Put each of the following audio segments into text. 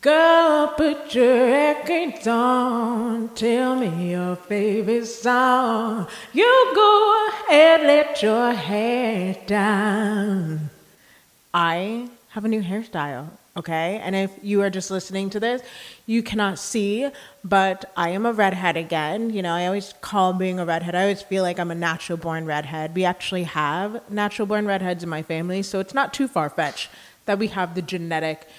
Girl, put your records on. Tell me your favorite song. You go ahead, let your hair down. I have a new hairstyle, okay? And if you are just listening to this, you cannot see, but I am a redhead again. You know, I always call being a redhead, I always feel like I'm a natural born redhead. We actually have natural born redheads in my family, so it's not too far fetched that we have the genetic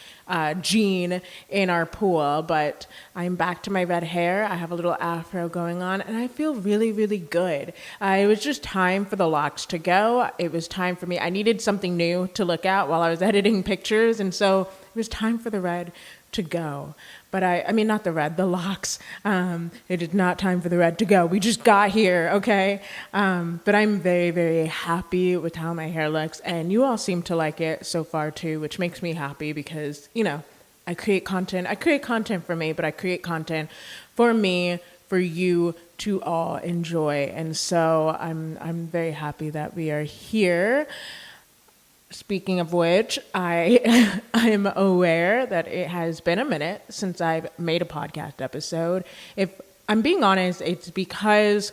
gene in our pool, but I'm back to my red hair. I have a little afro going on, and I feel really, really good. It was just time for the locks to go. It was time for me. I needed something new to look at while I was editing pictures, and so it was time for the red to go. But I mean, not the red, the locks. It is not time for the red to go. We just got here, okay? But I'm very, very happy with how my hair looks, and you all seem to like it so far too, which makes me happy because, you know, I create content. I create content for me, but I create content for me, for you to all enjoy. And so I'm very happy that we are here. Speaking of which, I I am aware that it has been a minute since I've made a podcast episode. If I'm being honest, it's because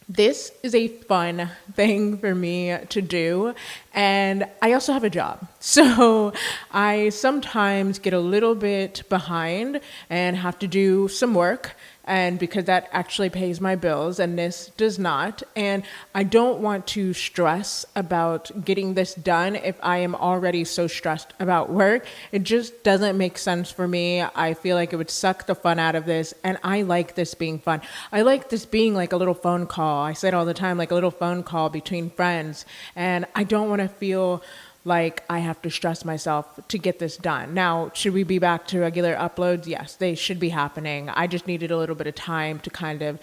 this is a fun thing for me to do, and I also have a job. So I sometimes get a little bit behind and have to do some work, and because that actually pays my bills and this does not. And I don't want to stress about getting this done if I am already so stressed about work. It just doesn't make sense for me. I feel like it would suck the fun out of this, and I like this being fun. I like this being like a little phone call. I say it all the time, like a little phone call between friends, and I don't want to feel like I have to stress myself to get this done. Now, should we be back to regular uploads? Yes, they should be happening. I just needed a little bit of time to kind of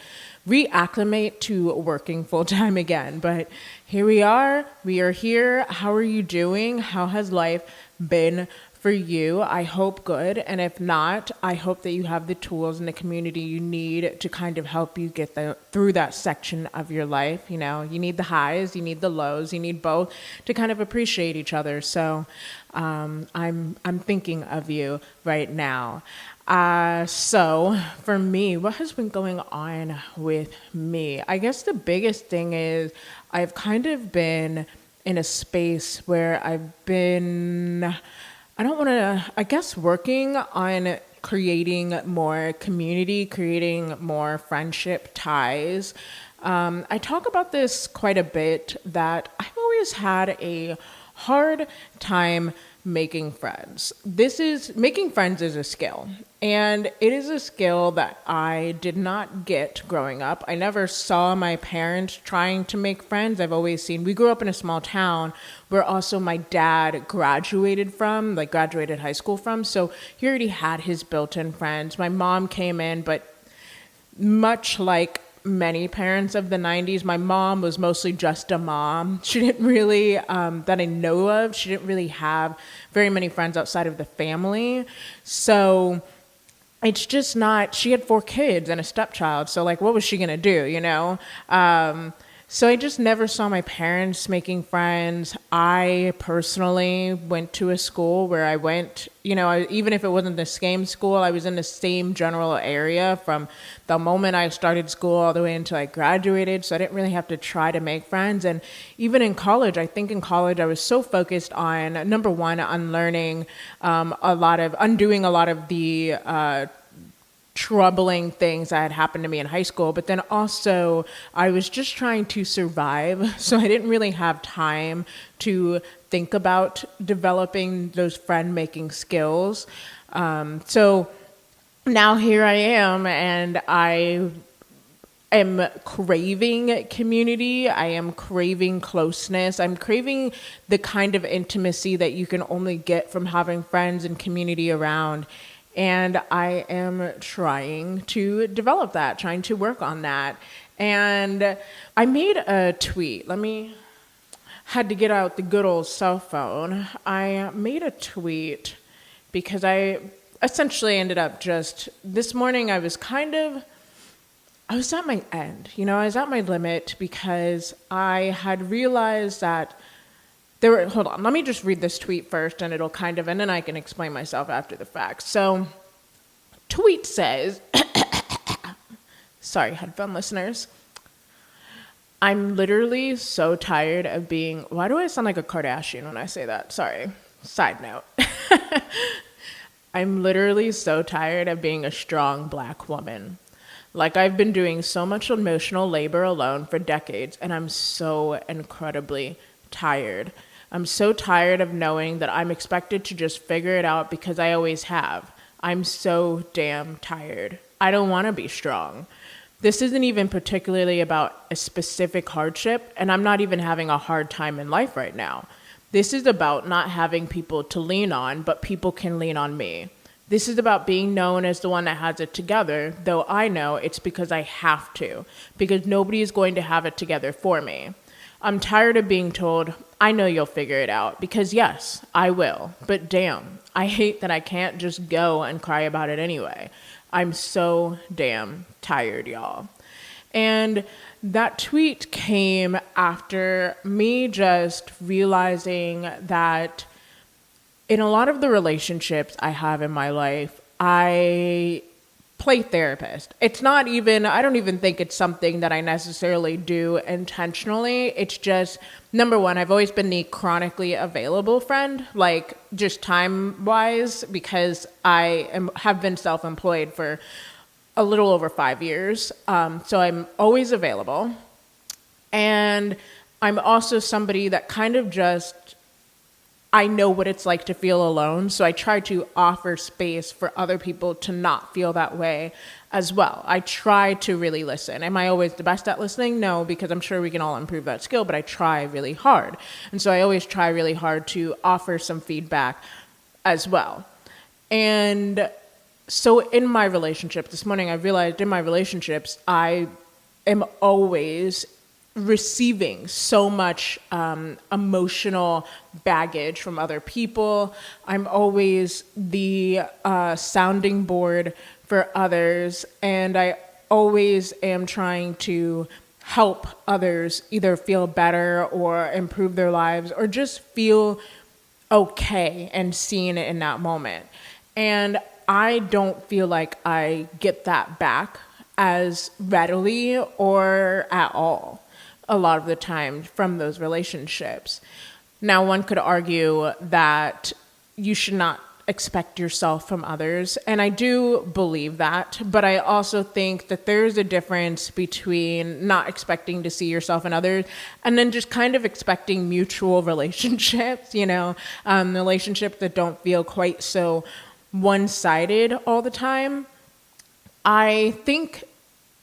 reacclimate to working full time again. But here we are. We are here. How are you doing? How has life been for you? I hope good. And if not, I hope that you have the tools and the community you need to kind of help you get through that section of your life. You know, you need the highs, you need the lows, you need both to kind of appreciate each other. So I'm thinking of you right now. So for me, what has been going on with me? I guess the biggest thing is I've kind of been in a space where I've been, I don't want to, I guess, working on creating more community, creating more friendship ties. I talk about this quite a bit, that I've always had a hard time making friends. Making friends is a skill, and it is a skill that I did not get growing up. I never saw my parents trying to make friends. I've always seen, we grew up in a small town where also my dad graduated high school from, so he already had his built-in friends. My mom came in, but much like many parents of the 90s, my mom was mostly just a mom. She didn't really, that I know of, she didn't really have very many friends outside of the family. So it's just not, she had 4 kids and a stepchild. So like, what was she going to do, you know? So I just never saw my parents making friends. I personally went to a school where I went, you know, even if it wasn't the same school, I was in the same general area from the moment I started school all the way until I graduated. So I didn't really have to try to make friends. And even in college, I think in college I was so focused on, number one, unlearning undoing a lot of the troubling things that had happened to me in high school, but then also I was just trying to survive, so I didn't really have time to think about developing those friend-making skills. So now here I am, and I am craving community. I am craving closeness. I'm craving the kind of intimacy that you can only get from having friends and community around. And I am trying to develop that, trying to work on that. And I made a tweet. Had to get out the good old cell phone. I made a tweet because I essentially ended up this morning I was at my end. You know, I was at my limit because I had realized that hold on, let me just read this tweet first and and then I can explain myself after the fact. So, tweet says, sorry, headphone listeners. I'm literally so tired of being, why do I sound like a Kardashian when I say that? Sorry. Side note. I'm literally so tired of being a strong Black woman. Like, I've been doing so much emotional labor alone for decades, and I'm so incredibly tired. I'm so tired of knowing that I'm expected to just figure it out because I always have. I'm so damn tired. I don't want to be strong. This isn't even particularly about a specific hardship, and I'm not even having a hard time in life right now. This is about not having people to lean on, but people can lean on me. This is about being known as the one that has it together, though I know it's because I have to, because nobody is going to have it together for me. I'm tired of being told, I know you'll figure it out, because yes, I will, but damn, I hate that I can't just go and cry about it anyway. I'm so damn tired, y'all. And that tweet came after me just realizing that in a lot of the relationships I have in my life, I play therapist. It's not even, I don't even think it's something that I necessarily do intentionally. It's just, number one, I've always been the chronically available friend, like just time-wise, because have been self-employed for a little over 5 years. So I'm always available. And I'm also somebody that kind of just, I know what it's like to feel alone. So I try to offer space for other people to not feel that way as well. I try to really listen. Am I always the best at listening? No, because I'm sure we can all improve that skill, but I try really hard. And so I always try really hard to offer some feedback as well. And so in my relationship, this morning I realized in my relationships, I am always receiving so much emotional baggage from other people. I'm always the sounding board for others, and I always am trying to help others either feel better or improve their lives or just feel okay and seen in that moment. And I don't feel like I get that back as readily or at all a lot of the time from those relationships. Now, one could argue that you should not expect yourself from others, and I do believe that, but I also think that there's a difference between not expecting to see yourself in others and then just kind of expecting mutual relationships, relationships that don't feel quite so one-sided all the time. I think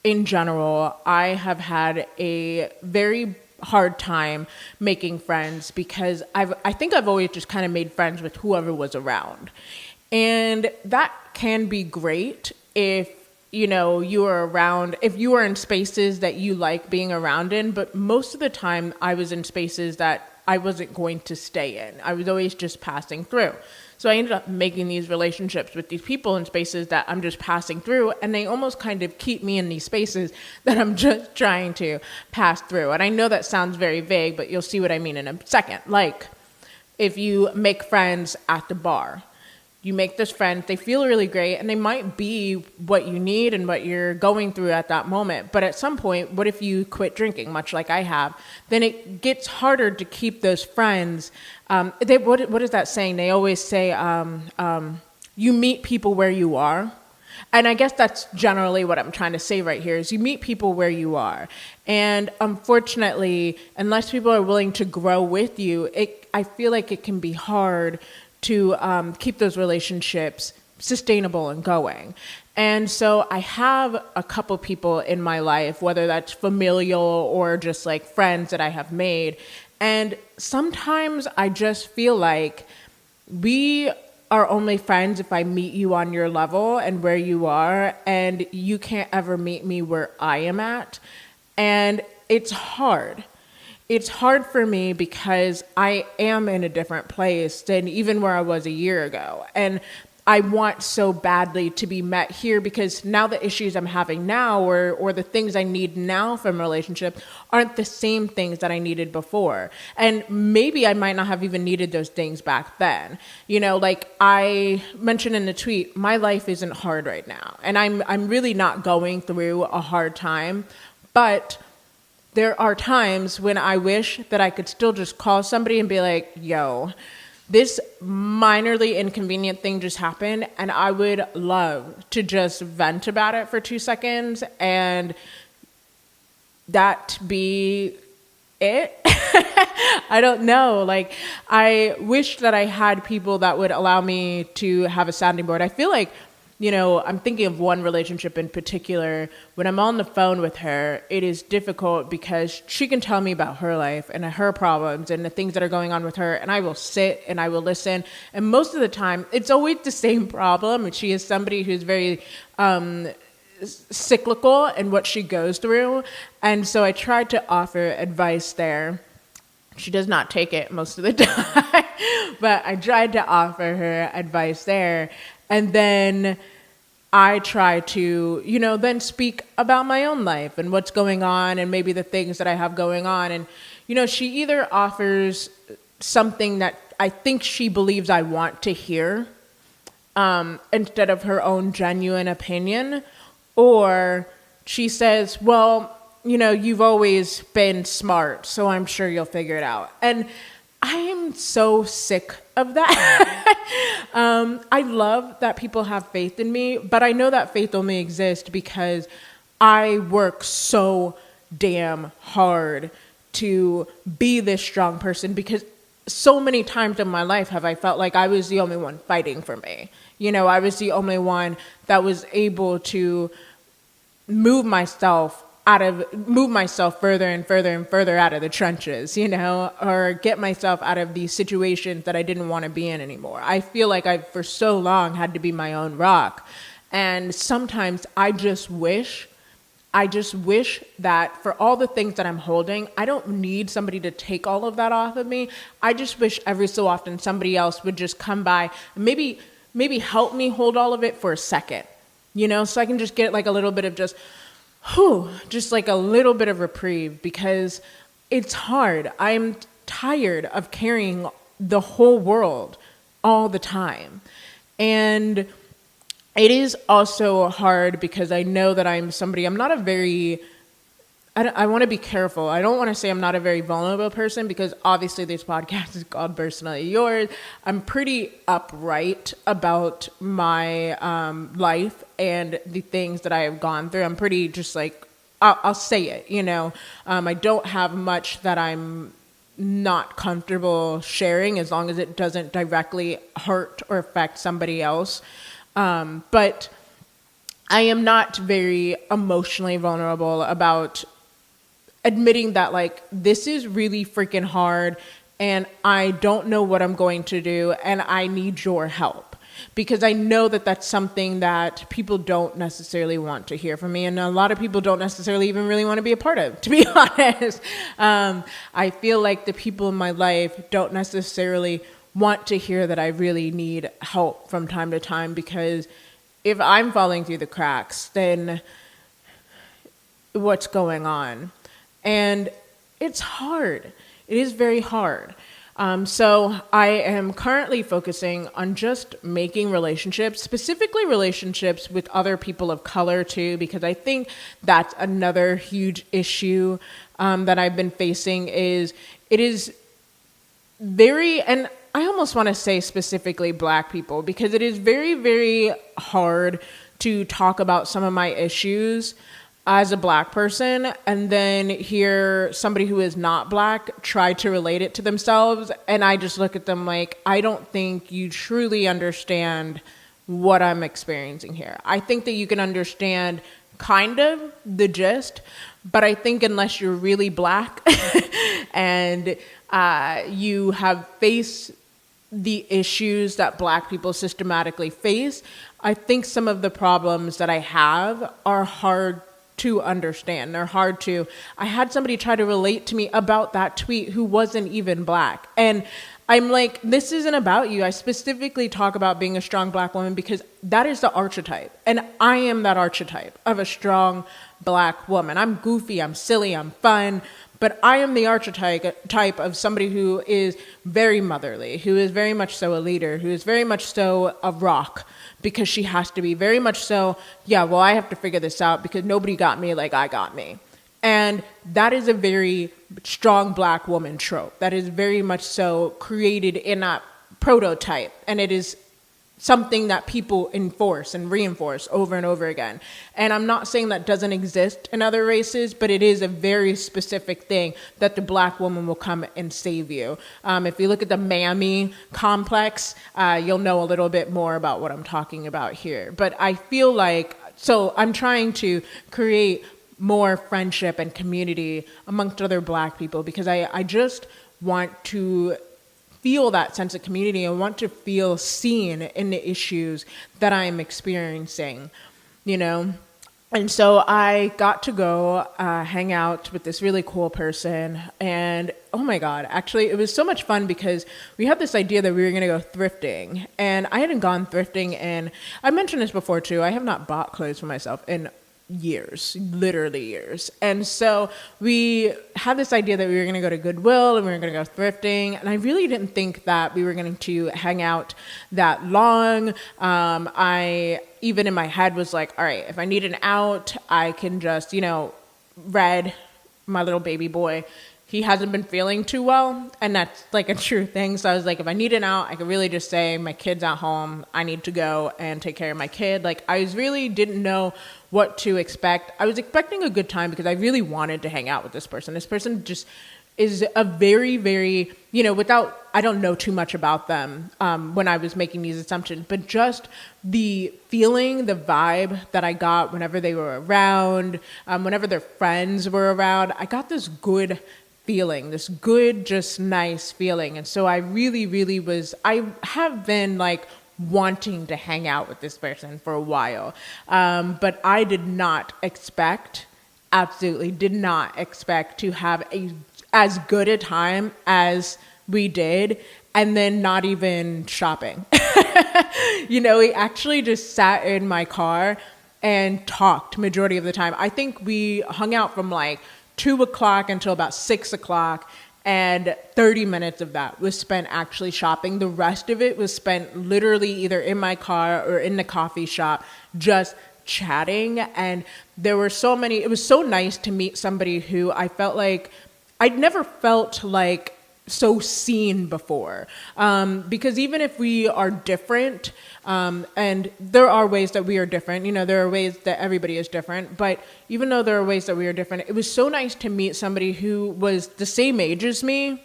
in general, I have had a very hard time making friends because I think I've always just kind of made friends with whoever was around. And that can be great if, you are around, if you are in spaces that you like being around in, but most of the time I was in spaces that I wasn't going to stay in. I was always just passing through. So I ended up making these relationships with these people in spaces that I'm just passing through, and they almost kind of keep me in these spaces that I'm just trying to pass through. And I know that sounds very vague, but you'll see what I mean in a second. Like, if you make friends at the bar, you make this friend, they feel really great, and they might be what you need and what you're going through at that moment. But at some point, what if you quit drinking, much like I have? Then it gets harder to keep those friends. What is that saying? They always say, you meet people where you are. And I guess that's generally what I'm trying to say right here is you meet people where you are. And unfortunately, unless people are willing to grow with you, I feel like it can be hard to keep those relationships sustainable and going. And so I have a couple people in my life, whether that's familial or just like friends that I have made. And sometimes I just feel like we are only friends if I meet you on your level and where you are, and you can't ever meet me where I am at. And it's hard. It's hard for me because I am in a different place than even where I was a year ago. And I want so badly to be met here, because now the issues I'm having now or the things I need now from a relationship aren't the same things that I needed before. And maybe I might not have even needed those things back then. Like I mentioned in the tweet, my life isn't hard right now. And I'm really not going through a hard time. But there are times when I wish that I could still just call somebody and be like, yo, this minorly inconvenient thing just happened, and I would love to just vent about it for 2 seconds and that be it. I don't know. Like, I wish that I had people that would allow me to have a sounding board. I feel like, I'm thinking of one relationship in particular. When I'm on the phone with her, it is difficult because she can tell me about her life and her problems and the things that are going on with her, and I will sit and I will listen. And most of the time, it's always the same problem. And she is somebody who's very cyclical in what she goes through. And so I tried to offer advice there. She does not take it most of the time, but I tried to offer her advice there. And then I try to, then speak about my own life and what's going on and maybe the things that I have going on. And, she either offers something that I think she believes I want to hear, instead of her own genuine opinion, or she says, well, you've always been smart, so I'm sure you'll figure it out. And I am so sick of that. I love that people have faith in me, but I know that faith only exists because I work so damn hard to be this strong person, because so many times in my life have I felt like I was the only one fighting for me. I was the only one that was able to move myself further and further and further out of the trenches, or get myself out of these situations that I didn't want to be in anymore. I feel like I've for so long had to be my own rock. And sometimes I just wish that for all the things that I'm holding, I don't need somebody to take all of that off of me. I just wish every so often somebody else would just come by and maybe help me hold all of it for a second, so I can just get like a little bit of just like a little bit of reprieve, because it's hard. I'm tired of carrying the whole world all the time. And it is also hard because I know that I want to be careful. I don't want to say I'm not a very vulnerable person, because obviously this podcast is called Personally Yours. I'm pretty upright about my life and the things that I have gone through. I'm pretty just like, I'll say it, I don't have much that I'm not comfortable sharing, as long as it doesn't directly hurt or affect somebody else. But I am not very emotionally vulnerable about admitting that, like, this is really freaking hard and I don't know what I'm going to do and I need your help, because I know that that's something that people don't necessarily want to hear from me, and a lot of people don't necessarily even really want to be a part of, to be honest. I feel like the people in my life don't necessarily want to hear that I really need help from time to time, because if I'm falling through the cracks, then what's going on? And it's hard. It is very hard. So I am currently focusing on just making relationships, specifically relationships with other people of color too, because I think that's another huge issue that I've been facing. It is very, and I almost want to say specifically Black people, because it is very, very hard to talk about some of my issues as a Black person and then hear somebody who is not Black try to relate it to themselves. And I just look at them like, I don't think you truly understand what I'm experiencing here. I think that you can understand kind of the gist, but I think unless you're really Black and you have faced the issues that Black people systematically face, I think some of the problems that I have are hard to understand. They're hard to, I had somebody try to relate to me about that tweet who wasn't even Black. And I'm like, this isn't about you. I specifically talk about being a strong Black woman because that is the archetype. And I am that archetype of a strong Black woman. I'm goofy, I'm silly, I'm fun, but I am the archetype of somebody who is very motherly, who is very much so a leader, who is very much so a rock, because she has to be very much so, yeah, well, I have to figure this out because nobody got me like I got me. And that is a very strong Black woman trope that is very much so created in a prototype. And it is something that people enforce and reinforce over and over again. And I'm not saying that doesn't exist in other races, but it is a very specific thing that the Black woman will come and save you. If you look at the mammy complex, you'll know a little bit more about what I'm talking about here. But I feel like, so I'm trying to create more friendship and community amongst other Black people because I just want to feel that sense of community. I want to feel seen in the issues that I'm experiencing, you know? And so I got to go hang out with this really cool person. And oh my God, actually, it was so much fun because we had this idea that we were going to go thrifting. And I hadn't gone thrifting in, I mentioned this before too, I have not bought clothes for myself in years, literally years. And so we had this idea that we were going to go to Goodwill and we were going to go thrifting. And I really didn't think that we were going to hang out that long. I, even in my head, was like, all right, if I need an out, I can just, you know, Red, my little baby boy, he hasn't been feeling too well. And that's like a true thing. So I was like, if I need an out, I could really just say, my kid's at home. I need to go and take care of my kid. Like, I really didn't know what to expect. I was expecting a good time because I really wanted to hang out with this person. This person just is a very, very, you know, without, I don't know too much about them when I was making these assumptions, but just the feeling, the vibe that I got whenever they were around, whenever their friends were around, I got this good feeling, this good, just nice feeling. And so I really, really was, I have been like wanting to hang out with this person for a while. But I did not expect, absolutely did not expect to have as good a time as we did, and then not even shopping. You know, we actually just sat in my car and talked majority of the time. I think we hung out from like 2 o'clock until about 6 o'clock. And 30 minutes of that was spent actually shopping. The rest of it was spent literally either in my car or in the coffee shop, just chatting. And there were so many, it was so nice to meet somebody who I felt like, I'd never felt like so seen before. Because even if we are different, and there are ways that we are different, you know, there are ways that everybody is different, but even though there are ways that we are different, it was so nice to meet somebody who was the same age as me.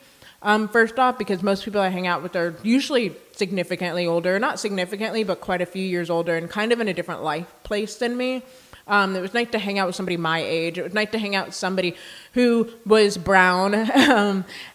First off, because most people I hang out with are usually significantly older, not significantly, but quite a few years older and kind of in a different life place than me. It was nice to hang out with somebody my age. It was nice to hang out with somebody who was brown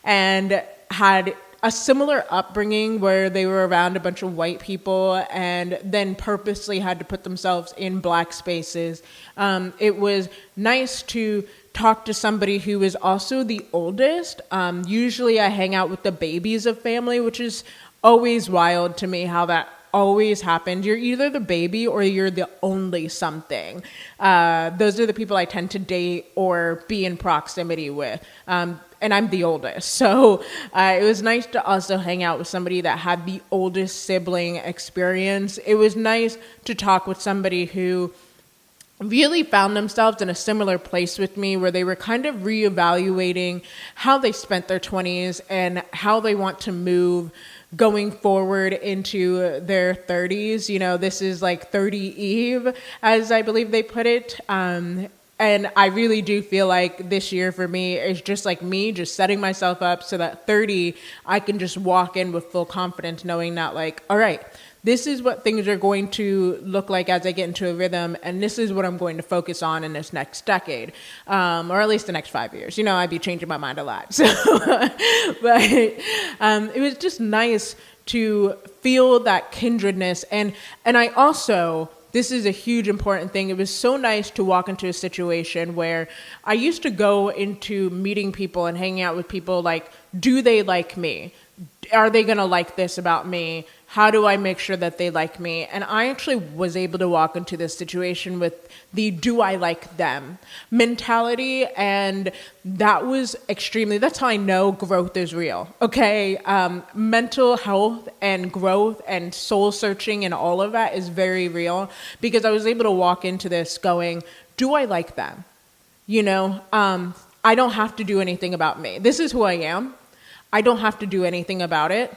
and had a similar upbringing where they were around a bunch of white people and then purposely had to put themselves in Black spaces. It was nice to talk to somebody who is also the oldest. Usually I hang out with the babies of family, which is always wild to me how that always happened. You're either the baby or you're the only something. Those are the people I tend to date or be in proximity with. And I'm the oldest. So it was nice to also hang out with somebody that had the oldest sibling experience. It was nice to talk with somebody who really found themselves in a similar place with me where they were kind of reevaluating how they spent their 20s and how they want to move going forward into their 30s. You know, this is like 30 Eve, as I believe they put it. And I really do feel like this year for me is just like me just setting myself up so that 30, I can just walk in with full confidence knowing that like, all right, this is what things are going to look like as I get into a rhythm, and this is what I'm going to focus on in this next decade, or at least the next 5 years. You know, I'd be changing my mind a lot. So, but it was just nice to feel that kindredness. And I also this is a huge important thing. It was so nice to walk into a situation where I used to go into meeting people and hanging out with people like, do they like me? Are they going to like this about me? How do I make sure that they like me? And I actually was able to walk into this situation with the do I like them mentality. And that was that's how I know growth is real. Okay. Mental health and growth and soul searching and all of that is very real, because I was able to walk into this going, do I like them? I don't have to do anything about me. This is who I am. I don't have to do anything about it.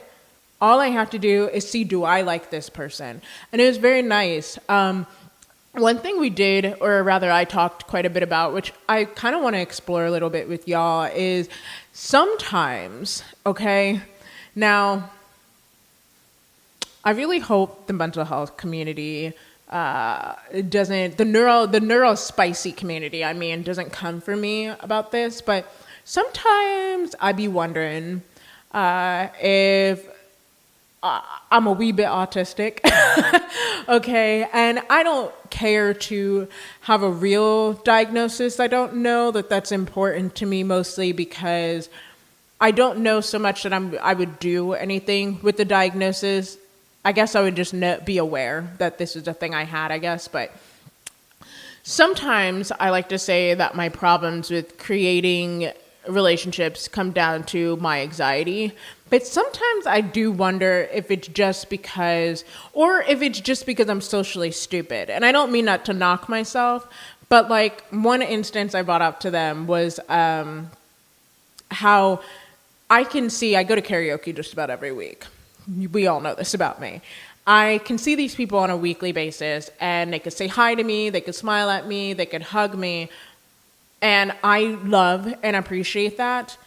All I have to do is see, do I like this person? And it was very nice. One thing we did, or rather I talked quite a bit about, which I kind of want to explore a little bit with y'all, is sometimes, okay, now, I really hope the mental health community doesn't, the neuro spicy community, doesn't come for me about this, but sometimes I be wondering if I'm a wee bit autistic, okay, and I don't care to have a real diagnosis. I don't know that that's important to me, mostly because I don't know so much that I would do anything with the diagnosis. I guess I would just be aware that this is a thing I had, I guess, but sometimes I like to say that my problems with creating relationships come down to my anxiety. But sometimes I do wonder if it's just because I'm socially stupid. And I don't mean that to knock myself, but like one instance I brought up to them was how I can see, I go to karaoke just about every week. We all know this about me. I can see these people on a weekly basis, and they could say hi to me, they could smile at me, they could hug me. And I love and appreciate that.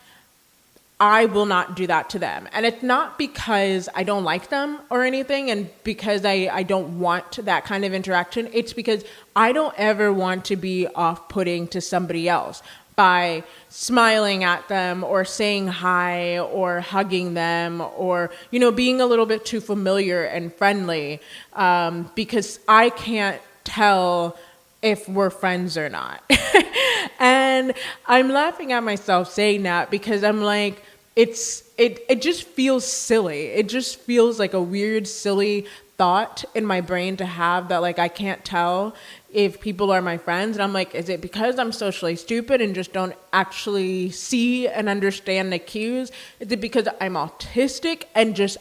I will not do that to them. And it's not because I don't like them or anything, and because I don't want that kind of interaction. It's because I don't ever want to be off-putting to somebody else by smiling at them or saying hi or hugging them or, being a little bit too familiar and friendly, because I can't tell if we're friends or not. And I'm laughing at myself saying that because I'm like, it just feels silly. It just feels like a weird, silly thought in my brain to have that, like, I can't tell if people are my friends. And I'm like, is it because I'm socially stupid and just don't actually see and understand the cues? Is it because I'm autistic and just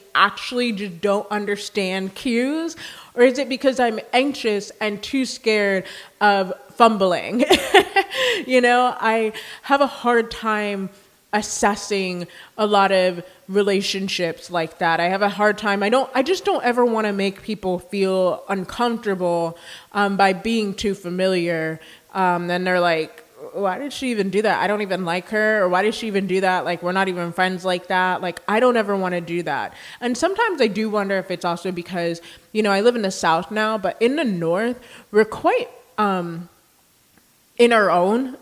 don't understand cues? Or is it because I'm anxious and too scared of fumbling? I have a hard time assessing a lot of relationships like that. I have a hard time. I just don't ever want to make people feel uncomfortable by being too familiar. And they're like, why did she even do that? I don't even like her. Or why did she even do that? Like, we're not even friends like that. Like, I don't ever want to do that. And sometimes I do wonder if it's also because, I live in the South now, but in the North, we're quite in our own.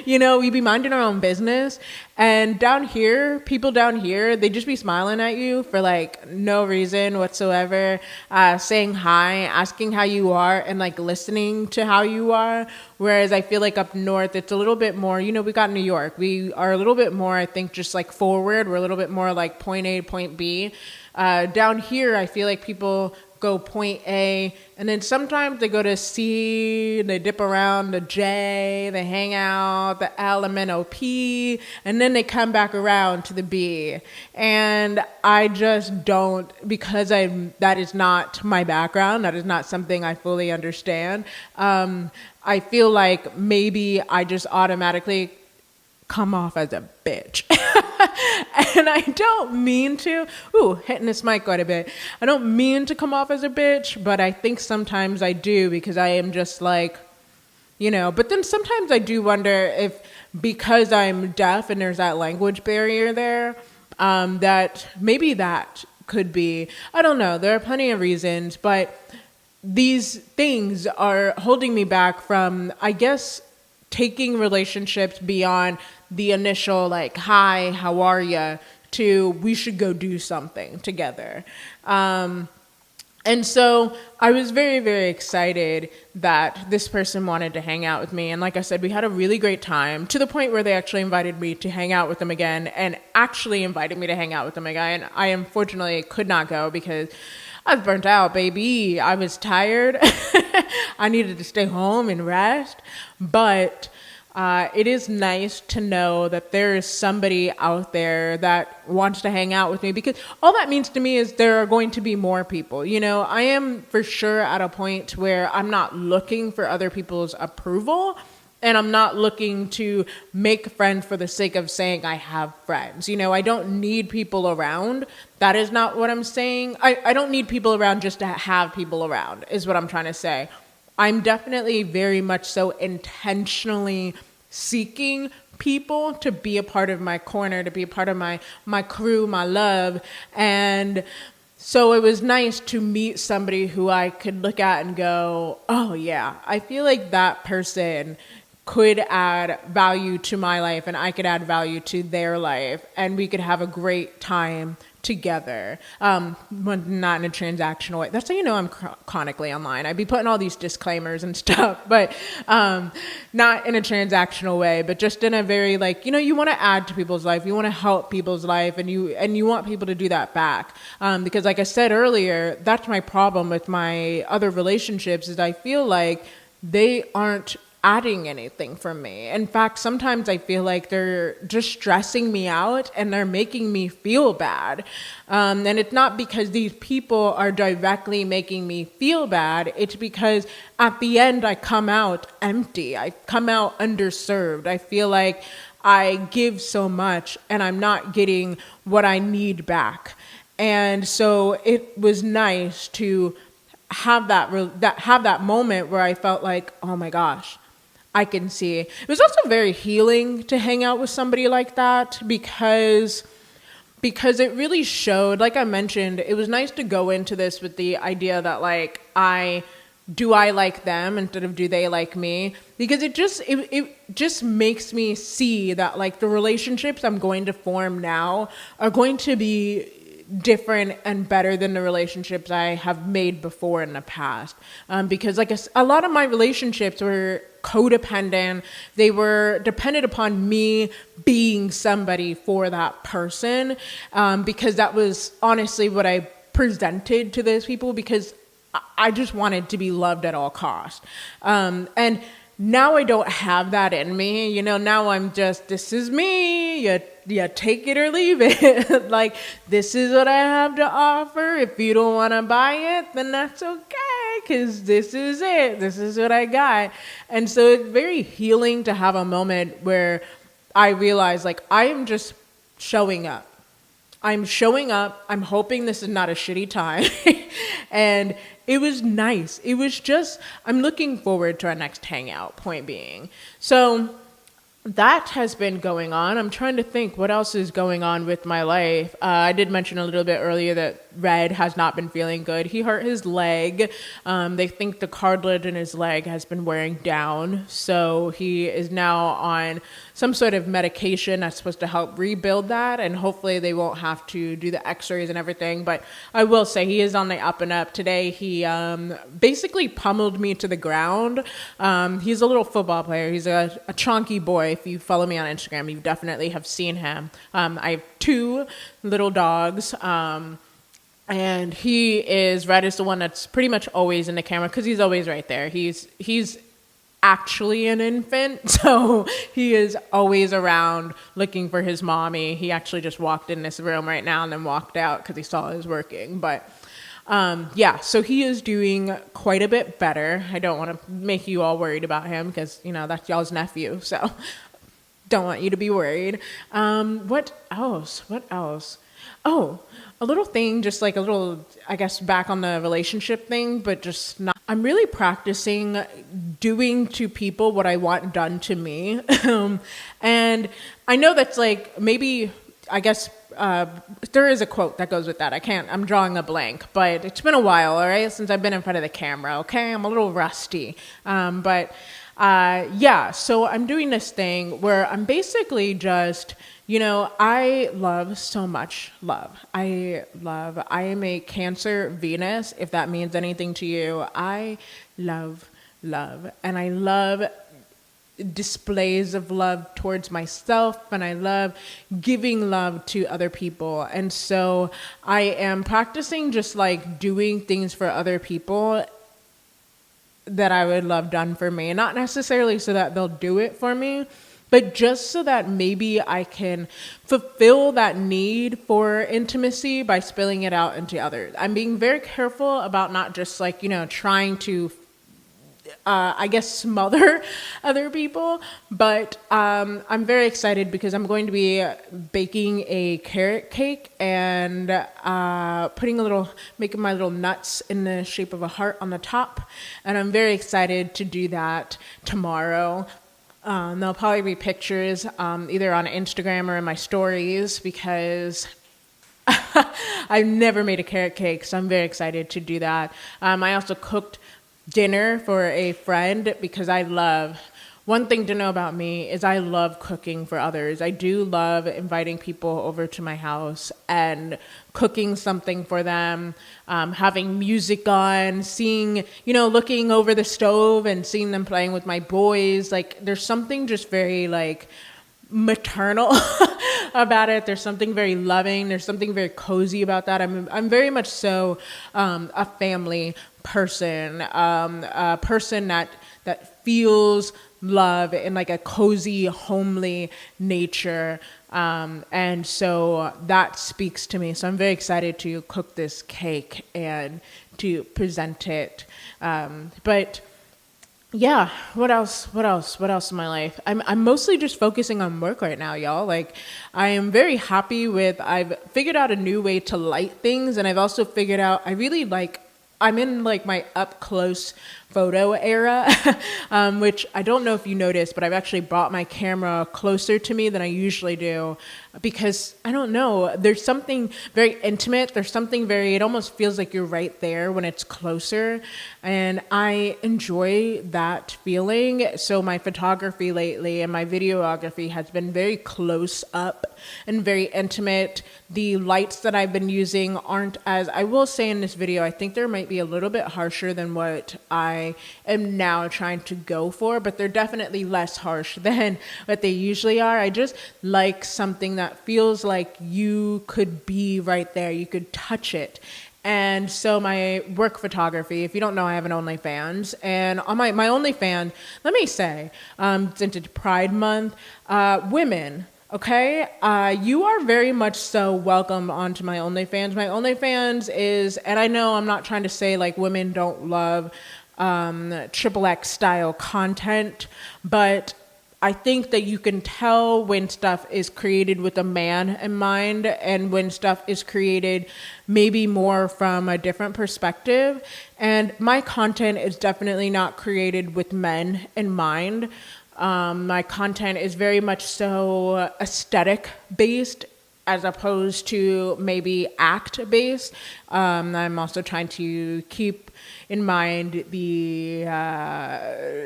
We be minding our own business. And people down here, they just be smiling at you for like no reason whatsoever, saying hi, asking how you are, and like listening to how you are. Whereas I feel like up north, it's a little bit more, we got New York. We are a little bit more, I think, just like forward. We're a little bit more like point A, point B. Down here, I feel like people go point A, and then sometimes they go to C, they dip around to J, they hang out, the L, M, N, O, P, and then they come back around to the B. And I just don't, because that is not my background, that is not something I fully understand. I feel like maybe I just automatically come off as a bitch. And I don't mean to, hitting this mic quite a bit. I don't mean to come off as a bitch, but I think sometimes I do, because I am just like, but then sometimes I do wonder if because I'm deaf and there's that language barrier there, that maybe that could be, I don't know, there are plenty of reasons, but these things are holding me back from, I guess, taking relationships beyond the initial like, hi, how are ya, to we should go do something together. And so I was very, very excited that this person wanted to hang out with me. And like I said, we had a really great time, to the point where they actually invited me to hang out with them again, and actually invited me to hang out with them again. I unfortunately could not go because I was burnt out, baby. I was tired. I needed to stay home and rest. But it is nice to know that there is somebody out there that wants to hang out with me, because all that means to me is there are going to be more people. You know, I am for sure at a point where I'm not looking for other people's approval, and I'm not looking to make friends for the sake of saying I have friends. You know, I don't need people around. That is not what I'm saying. I don't need people around just to have people around, is what I'm trying to say. I'm definitely very much so intentionally seeking people to be a part of my corner, to be a part of my crew, my love. And so it was nice to meet somebody who I could look at and go, oh yeah, I feel like that person could add value to my life, and I could add value to their life, and we could have a great time together, but not in a transactional way. That's how you know I'm chronically online. I'd be putting all these disclaimers and stuff, but not in a transactional way, but just in a very, like, you know, you want to add to people's life, you want to help people's life, and you want people to do that back. Because like I said earlier, that's my problem with my other relationships, is I feel like they aren't adding anything for me. In fact, sometimes I feel like they're just stressing me out and they're making me feel bad. And it's not because these people are directly making me feel bad. It's because at the end, I come out empty. I come out underserved. I feel like I give so much and I'm not getting what I need back. And so it was nice to have that moment where I felt like, oh my gosh, I can see. It was also very healing to hang out with somebody like that, because it really showed, like I mentioned, it was nice to go into this with the idea that, like, do I like them instead of do they like me? Because it just makes me see that, like, the relationships I'm going to form now are going to be different and better than the relationships I have made before in the past. Because like a lot of my relationships were codependent. They were dependent upon me being somebody for that person. Because that was honestly what I presented to those people, because I just wanted to be loved at all costs. And now I don't have that in me. You know, now I'm just, this is me. You take it or leave it. Like, this is what I have to offer. If you don't want to buy it, then that's okay, because this is it. This is what I got. And so it's very healing to have a moment where I realize, like, I am just showing up. I'm showing up. I'm hoping this is not a shitty time. And it was nice. It was just, I'm looking forward to our next hangout, point being. So that has been going on. I'm trying to think what else is going on with my life. I did mention a little bit earlier that Red has not been feeling good. He hurt his leg. They think the cartilage in his leg has been wearing down. So he is now on some sort of medication that's supposed to help rebuild that. And hopefully they won't have to do the x-rays and everything. But I will say he is on the up and up. Today he basically pummeled me to the ground. He's a little football player. He's a chunky boy. If you follow me on Instagram, you definitely have seen him. I have 2 little dogs. And Red is the one that's pretty much always in the camera, because he's always right there. He's actually an infant, so he is always around looking for his mommy. He actually just walked in this room right now and then walked out because he saw I was working. But so he is doing quite a bit better. I don't want to make you all worried about him, because, you know, that's y'all's nephew, so don't want you to be worried. What else? Oh, a little thing, just like a little, I guess, back on the relationship thing, but just not. I'm really practicing doing to people what I want done to me. And I know that's like, maybe, I guess, there is a quote that goes with that. I'm drawing a blank, but it's been a while, all right, since I've been in front of the camera, okay? I'm a little rusty. So I'm doing this thing where I'm basically just, I love so much love. I am a Cancer Venus, if that means anything to you. I love love. And I love displays of love towards myself, and I love giving love to other people. And so I am practicing just like doing things for other people that I would love done for me. Not necessarily so that they'll do it for me, but just so that maybe I can fulfill that need for intimacy by spilling it out into others. I'm being very careful about not just like, trying to smother other people. But I'm very excited because I'm going to be baking a carrot cake and making my little nuts in the shape of a heart on the top. And I'm very excited to do that tomorrow. There'll probably be pictures either on Instagram or in my stories because I've never made a carrot cake, so I'm very excited to do that. I also cooked dinner for a friend because one thing to know about me is I love cooking for others. I do love inviting people over to my house and cooking something for them, having music on, seeing, looking over the stove and seeing them playing with my boys. Like, there's something just very like maternal about it. There's something very loving. There's something very cozy about that. I'm very much so a family person, a person that feels love in like a cozy, homely nature. And so that speaks to me. So I'm very excited to cook this cake and to present it. But yeah, what else in my life? I'm mostly just focusing on work right now, y'all. Like, I am very happy I've figured out a new way to light things, and I've also figured out I'm in like my up close photo era, which I don't know if you noticed, but I've actually brought my camera closer to me than I usually do because I don't know, there's something very intimate. There's something it almost feels like you're right there when it's closer. And I enjoy that feeling. So my photography lately and my videography has been very close up and very intimate. The lights that I've been using aren't I will say in this video, I think there might be a little bit harsher than what I am now trying to go for, but they're definitely less harsh than what they usually are. I just like something that feels like you could be right there. You could touch it. And so my work photography, if you don't know, I have an OnlyFans. And on my OnlyFans, let me say, since it's Pride Month, women, okay, you are very much so welcome onto my OnlyFans. My OnlyFans is, and I know I'm not trying to say like women don't love XXX style content, but I think that you can tell when stuff is created with a man in mind and when stuff is created maybe more from a different perspective. And my content is definitely not created with men in mind. My content is very much so aesthetic based as opposed to maybe act based. I'm also trying to keep in mind the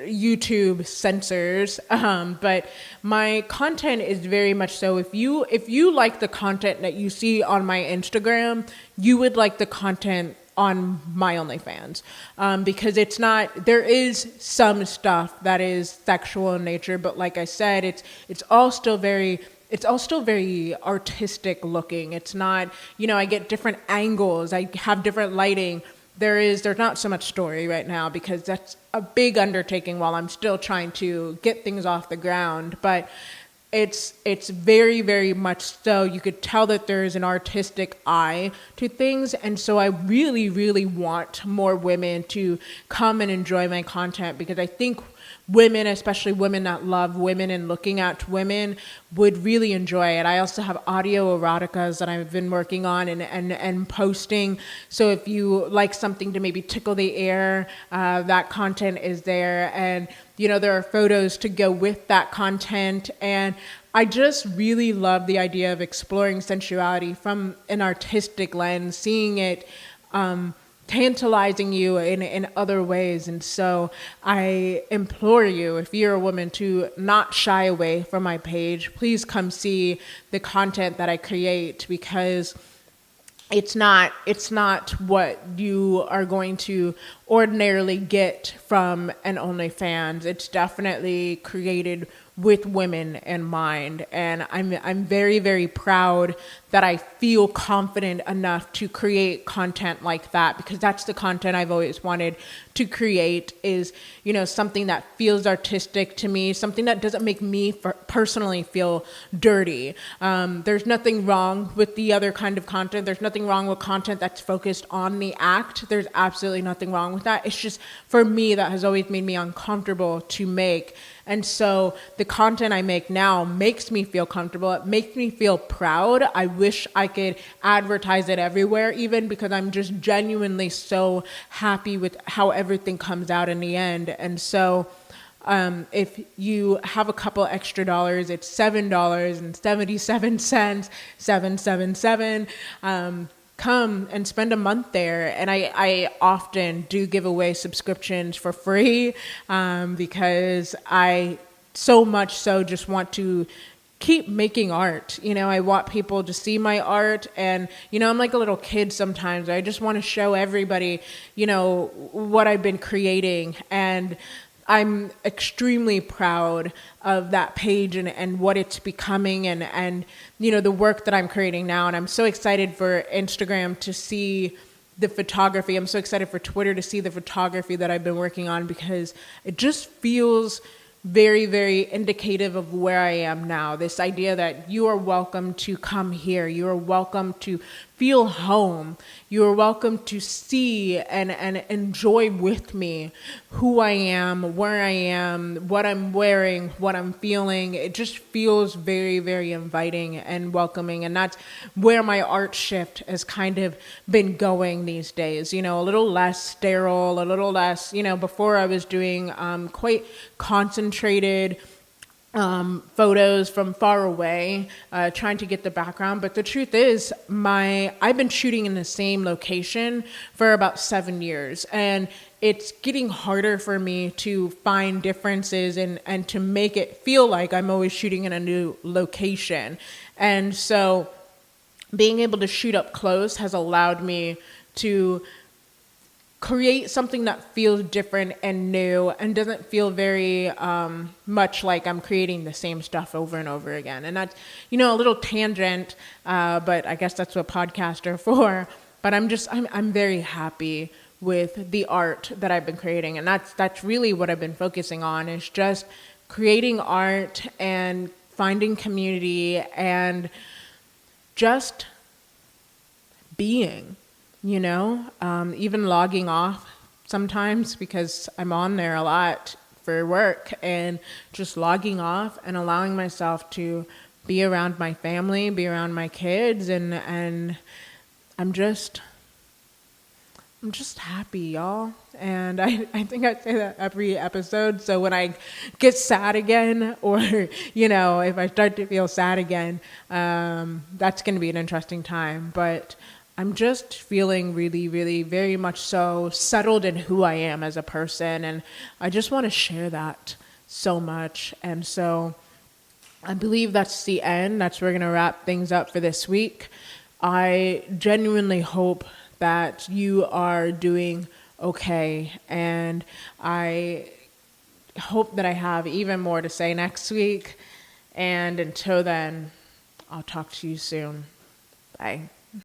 YouTube censors, but my content is very much so. If you like the content that you see on my Instagram, you would like the content on my OnlyFans, because it's not. There is some stuff that is sexual in nature, but like I said, it's all still very artistic looking. It's not, I get different angles. I have different lighting. There's not so much story right now because that's a big undertaking while I'm still trying to get things off the ground. But it's very, very much so. You could tell that there's an artistic eye to things. And so I really, really want more women to come and enjoy my content because I think women, especially women that love women and looking at women, would really enjoy it. I also have audio eroticas that I've been working on and posting. So if you like something to maybe tickle the air, that content is there. And, there are photos to go with that content. And I just really love the idea of exploring sensuality from an artistic lens, seeing it tantalizing you in other ways. And so I implore you, if you're a woman, to not shy away from my page. Please come see the content that I create, because it's not what you are going to ordinarily get from an OnlyFans. It's definitely created with women in mind, and I'm very, very proud that I feel confident enough to create content like that, because that's the content I've always wanted to create, is, you know, something that feels artistic to me, something that doesn't make me personally feel dirty. There's nothing wrong with the other kind of content. There's nothing wrong with content that's focused on the act. There's absolutely nothing wrong with that. It's just, for me, that has always made me uncomfortable to make. And so the content I make now makes me feel comfortable. It makes me feel proud. I wish I could advertise it everywhere, even, because I'm just genuinely so happy with how everything comes out in the end. And so if you have a couple extra dollars, it's $7.77, 777. Come and spend a month there. And I often do give away subscriptions for free, because I so much so just want to keep making art. You know, I want people to see my art, and, you know, I'm like a little kid sometimes. I just want to show everybody, you know, what I've been creating. And I'm extremely proud of that page and what it's becoming, and you know, the work that I'm creating now. And I'm so excited for Instagram to see the photography. I'm so excited for Twitter to see the photography that I've been working on, because it just feels very, very indicative of where I am now. This idea that you are welcome to come here. You are welcome to feel home. You are welcome to see and enjoy with me who I am, where I am, what I'm wearing, what I'm feeling. It just feels very, very inviting and welcoming. And that's where my art shift has kind of been going these days. You know, a little less sterile, a little less, you know, before I was doing quite concentrated photos from far away, trying to get the background. But the truth is, I've been shooting in the same location for about 7 years, and it's getting harder for me to find differences and to make it feel like I'm always shooting in a new location. And so being able to shoot up close has allowed me to create something that feels different and new and doesn't feel very much like I'm creating the same stuff over and over again. And that's, you know, a little tangent, but I guess that's what podcasts are for. But I'm very happy with the art that I've been creating. And that's really what I've been focusing on, is just creating art and finding community and just being. You know, even logging off sometimes, because I'm on there a lot for work, and just logging off and allowing myself to be around my family, be around my kids, and I'm just happy, y'all. And I think I say that every episode. So when I get sad again, or, you know, if I start to feel sad again, that's going to be an interesting time. But I'm just feeling really, really very much so settled in who I am as a person. And I just want to share that so much. And so I believe that's the end. That's where we're going to wrap things up for this week. I genuinely hope that you are doing okay. And I hope that I have even more to say next week. And until then, I'll talk to you soon. Bye.